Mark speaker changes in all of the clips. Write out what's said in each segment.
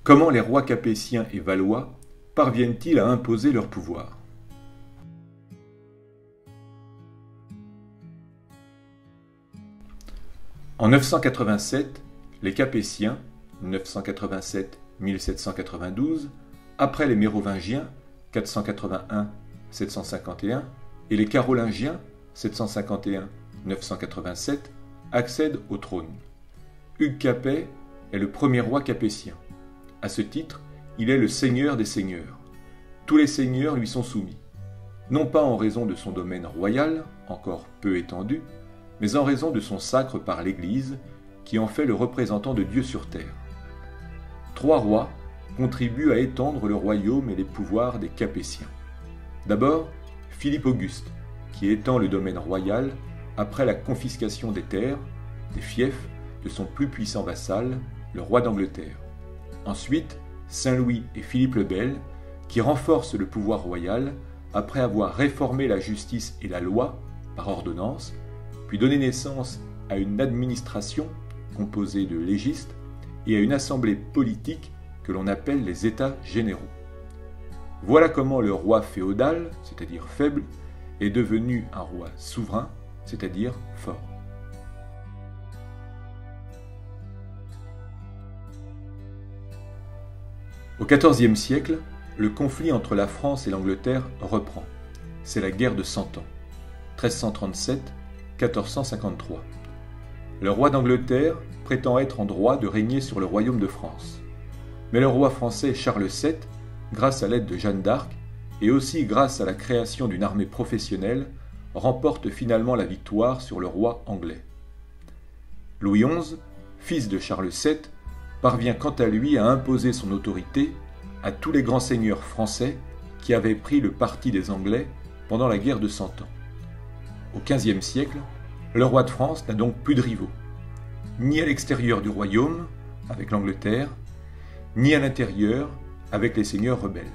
Speaker 1: Comment les rois capétiens et valois parviennent-ils à imposer leur pouvoir? En 987, les Capétiens, 987-1792, après les Mérovingiens, 481-751, et les Carolingiens, 751-987, accèdent au trône. Hugues Capet est le premier roi capétien. À ce titre, il est le seigneur des seigneurs. Tous les seigneurs lui sont soumis, non pas en raison de son domaine royal, encore peu étendu, mais en raison de son sacre par l'Église, qui en fait le représentant de Dieu sur terre. 3 rois contribuent à étendre le royaume et les pouvoirs des Capétiens. D'abord, Philippe Auguste, qui étend le domaine royal après la confiscation des terres, des fiefs de son plus puissant vassal, le roi d'Angleterre. Ensuite, Saint-Louis et Philippe le Bel, qui renforcent le pouvoir royal après avoir réformé la justice et la loi par ordonnance, puis donné naissance à une administration composée de légistes et à une assemblée politique que l'on appelle les États généraux. Voilà comment le roi féodal, c'est-à-dire faible, est devenu un roi souverain, c'est-à-dire fort. Au XIVe siècle, le conflit entre la France et l'Angleterre reprend. C'est la guerre de 100 ans, 1337-1453. Le roi d'Angleterre prétend être en droit de régner sur le royaume de France. Mais le roi français Charles VII, grâce à l'aide de Jeanne d'Arc, et aussi grâce à la création d'une armée professionnelle, remporte finalement la victoire sur le roi anglais. Louis XI, fils de Charles VII, parvient quant à lui à imposer son autorité à tous les grands seigneurs français qui avaient pris le parti des Anglais pendant la guerre de 100 ans. Au XVe siècle, le roi de France n'a donc plus de rivaux, ni à l'extérieur du royaume, avec l'Angleterre, ni à l'intérieur, avec les seigneurs rebelles.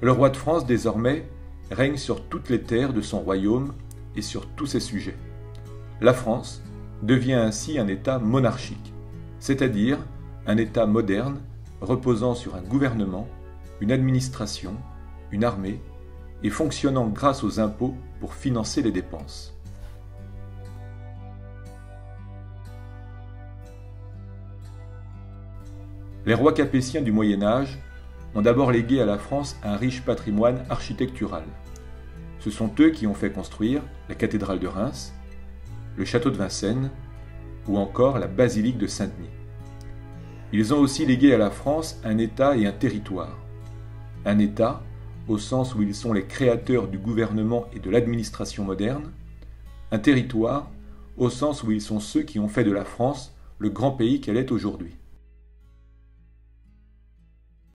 Speaker 1: Le roi de France, désormais, règne sur toutes les terres de son royaume et sur tous ses sujets. La France devient ainsi un État monarchique, c'est-à-dire un État moderne reposant sur un gouvernement, une administration, une armée et fonctionnant grâce aux impôts pour financer les dépenses. Les rois capétiens du Moyen Âge ont d'abord légué à la France un riche patrimoine architectural. Ce sont eux qui ont fait construire la cathédrale de Reims, le château de Vincennes ou encore la basilique de Saint-Denis. Ils ont aussi légué à la France un État et un territoire. Un État au sens où ils sont les créateurs du gouvernement et de l'administration moderne, un territoire au sens où ils sont ceux qui ont fait de la France le grand pays qu'elle est aujourd'hui.